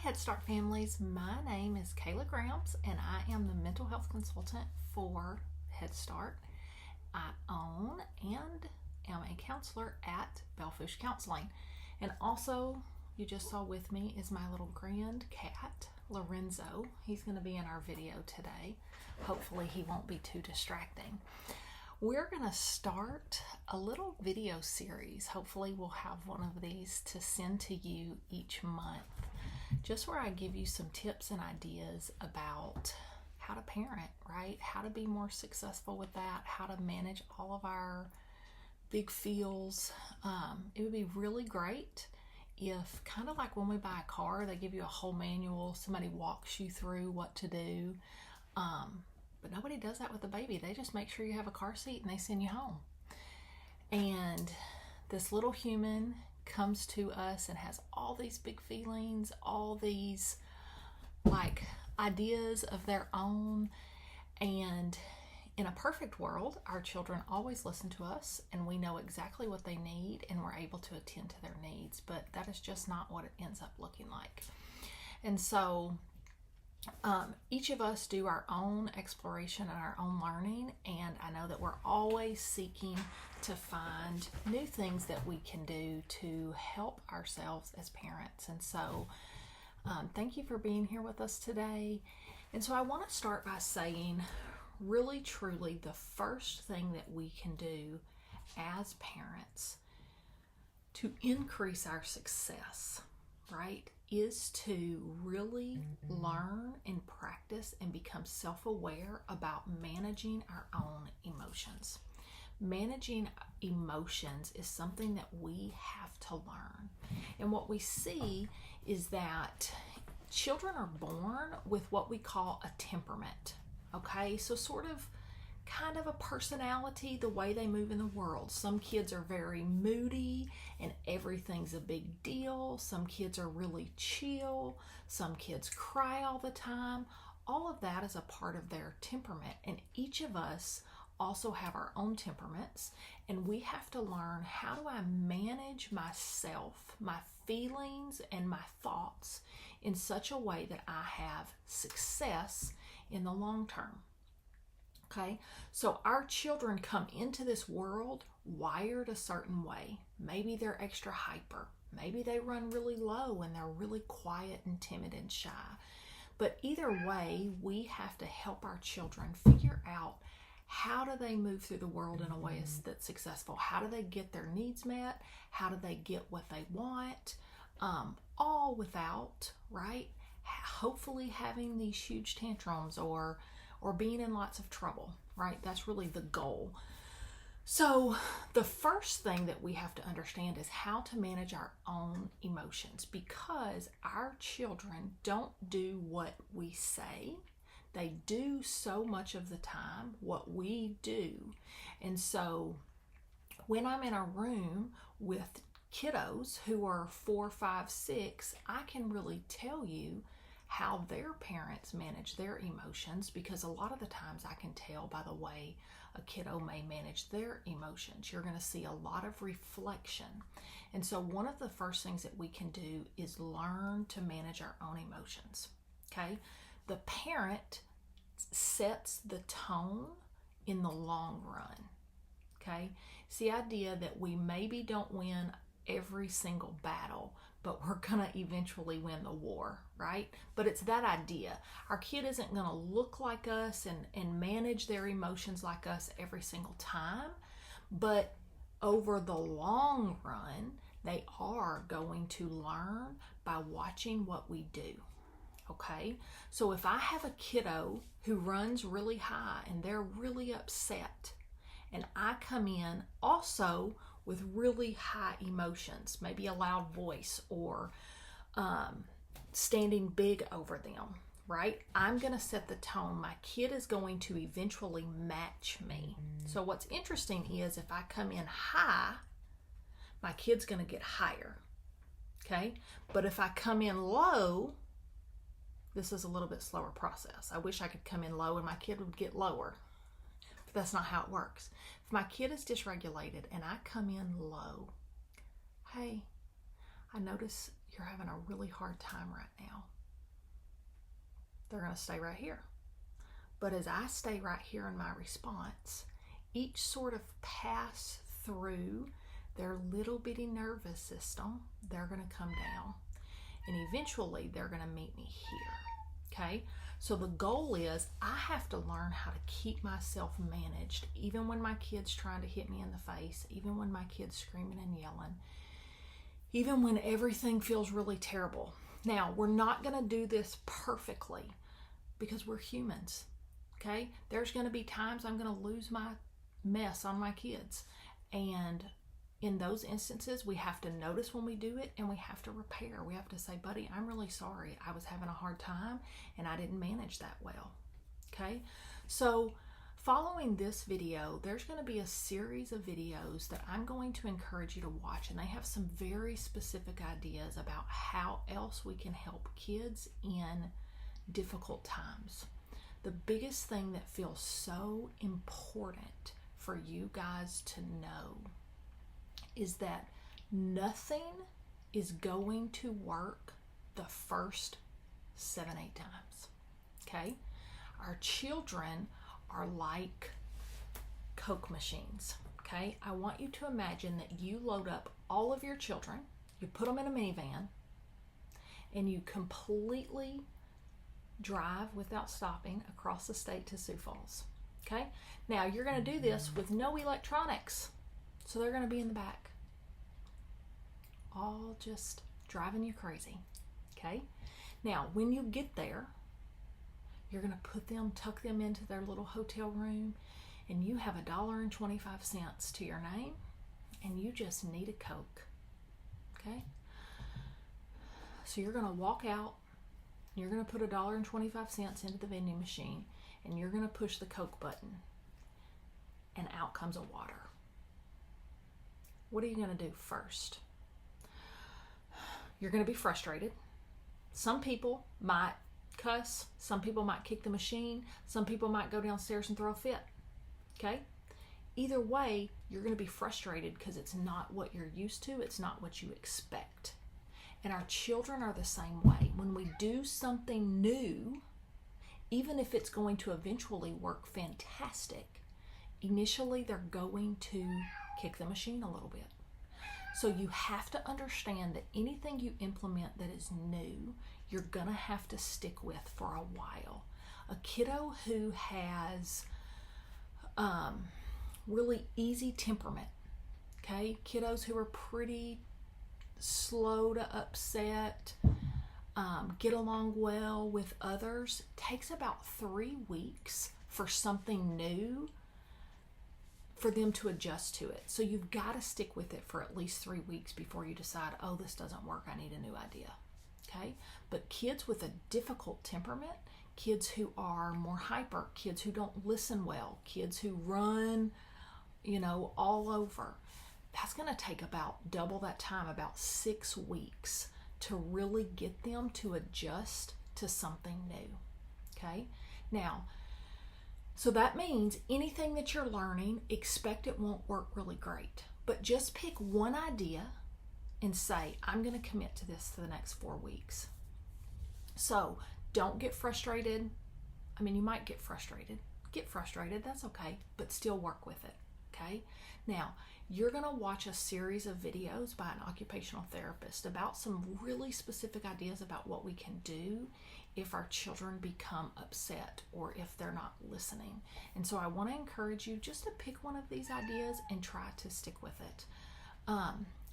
Head Start families. My name is Kayla Gramps and I am the mental health consultant for Head Start. I own and am a counselor at Bellfish Counseling. And also, you just saw with me is my little grand cat, Lorenzo. He's going to be in our video today. Hopefully he won't be too distracting. We're going to start a little video series. Hopefully we'll have one of these to send to you each month, just where I give you some tips and ideas about how to parent, right? How to be more successful with that, how to manage all of our big feels. It would be really great if, kind of like when we buy a car, they give you a whole manual, somebody walks you through what to do. But nobody does that with a baby. They just make sure you have a car seat and they send you home. And this little human comes to us and has all these big feelings, all these like ideas of their own. And in a perfect world, our children always listen to us and we know exactly what they need and we're able to attend to their needs. But that is just not what it ends up looking like. And so each of us do our own exploration and our own learning, and I know that we're always seeking to find new things that we can do to help ourselves as parents. And so thank you for being here with us today. And so I want to start by saying, really truly, the first thing that we can do as parents to increase our success, right, is to really learn and practice and become self-aware about managing our own emotions. Managing emotions is something that we have to learn. And what we see is that children are born with what we call a temperament. Okay, so kind of a personality, the way they move in the world. Some kids are very moody and everything's a big deal. Some kids are really chill. Some kids cry all the time. All of that is a part of their temperament. And each of us also have our own temperaments. And we have to learn, how do I manage myself, my feelings and my thoughts in such a way that I have success in the long term? Okay, so our children come into this world wired a certain way. Maybe they're extra hyper. Maybe they run really low and they're really quiet and timid and shy. But either way, we have to help our children figure out, how do they move through the world in a way that's successful? How do they get their needs met? How do they get what they want? All without, right, hopefully having these huge tantrums or being in lots of trouble, right? That's really the goal. So the first thing that we have to understand is how to manage our own emotions, because our children don't do what we say. They do so much of the time what we do. And so when I'm in a room with kiddos who are 4, 5, 6, I can really tell you how their parents manage their emotions, because a lot of the times I can tell by the way a kiddo may manage their emotions. You're going to see a lot of reflection. And so one of the first things that we can do is learn to manage our own emotions. Okay? The parent sets the tone in the long run. Okay? It's the idea that we maybe don't win every single battle, but we're gonna eventually win the war, right? But it's that idea. Our kid isn't gonna look like us and manage their emotions like us every single time, but over the long run, they are going to learn by watching what we do. Okay, so if I have a kiddo who runs really high and they're really upset, and I come in also with really high emotions, maybe a loud voice or standing big over them, right? I'm going to set the tone. My kid is going to eventually match me. So what's interesting is, if I come in high, my kid's going to get higher, okay? But if I come in low, this is a little bit slower process. I wish I could come in low and my kid would get lower. That's not how it works. If my kid is dysregulated and I come in low, hey, I notice you're having a really hard time right now. They're going to stay right here. But as I stay right here in my response, each sort of pass through their little bitty nervous system, they're going to come down. And eventually they're going to meet me here. Okay? So the goal is I have to learn how to keep myself managed, even when my kid's trying to hit me in the face, even when my kid's screaming and yelling, even when everything feels really terrible. Now, we're not going to do this perfectly because we're humans. Okay? There's going to be times I'm going to lose my mess on my kids. And in those instances, we have to notice when we do it and we have to repair. We have to say, buddy, I'm really sorry. I was having a hard time and I didn't manage that well. Okay? So following this video, there's going to be a series of videos that I'm going to encourage you to watch, and they have some very specific ideas about how else we can help kids in difficult times. The biggest thing that feels so important for you guys to know is that nothing is going to work the first 7-8 times. Okay? Our children are like Coke machines. Okay? I want you to imagine that you load up all of your children, you put them in a minivan, and you completely drive without stopping across the state to Sioux Falls. Okay? Now you're going to do this with no electronics. So they're going to be in the back, all just driving you crazy. Okay? Now, when you get there, you're going to tuck them into their little hotel room, and you have $1.25 to your name, and you just need a Coke. Okay? So you're going to walk out, you're going to put $1.25 into the vending machine, and you're going to push the Coke button, and out comes a water. What are you going to do first? You're going to be frustrated. Some people might cuss. Some people might kick the machine. Some people might go downstairs and throw a fit. Okay? Either way, you're going to be frustrated because it's not what you're used to. It's not what you expect. And our children are the same way. When we do something new, even if it's going to eventually work fantastic, initially they're going to kick the machine a little bit. So you have to understand that anything you implement that is new, you're going to have to stick with for a while. A kiddo who has really easy temperament, okay? Kiddos who are pretty slow to upset, get along well with others, takes about 3 weeks for something new for them to adjust to it. So you've got to stick with it for at least 3 weeks before you decide, oh, this doesn't work, I need a new idea. Okay? But kids with a difficult temperament, kids who are more hyper, kids who don't listen well, kids who run, all over, that's going to take about double that time, about 6 weeks, to really get them to adjust to something new. Okay? Now, so that means anything that you're learning, expect it won't work really great. But just pick one idea and say, I'm going to commit to this for the next 4 weeks. So don't get frustrated. I mean, you might get frustrated. Get frustrated, that's okay, but still work with it. Okay? Now, you're going to watch a series of videos by an occupational therapist about some really specific ideas about what we can do if our children become upset or if they're not listening. And so I want to encourage you just to pick one of these ideas and try to stick with it.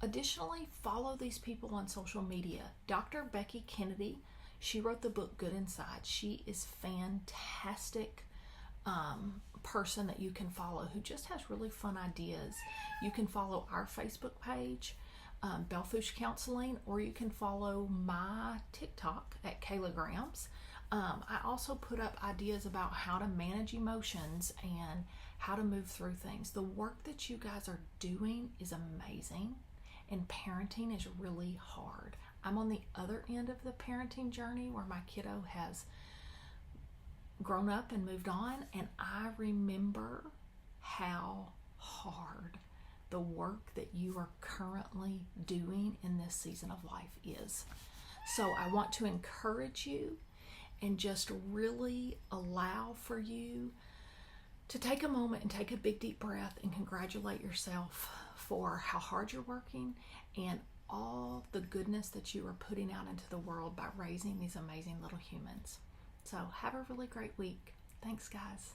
Additionally, follow these people on social media. Dr. Becky Kennedy, she wrote the book Good Inside. She is fantastic person that you can follow who just has really fun ideas. You can follow our Facebook page, Belle Fourche Counseling, or you can follow my TikTok at Kayla Grams. I also put up ideas about how to manage emotions and how to move through things. The work that you guys are doing is amazing, and parenting is really hard. I'm on the other end of the parenting journey where my kiddo has grown up and moved on, and I remember how hard the work that you are currently doing in this season of life is. So I want to encourage you and just really allow for you to take a moment and take a big deep breath and congratulate yourself for how hard you're working and all the goodness that you are putting out into the world by raising these amazing little humans. So have a really great week. Thanks, guys.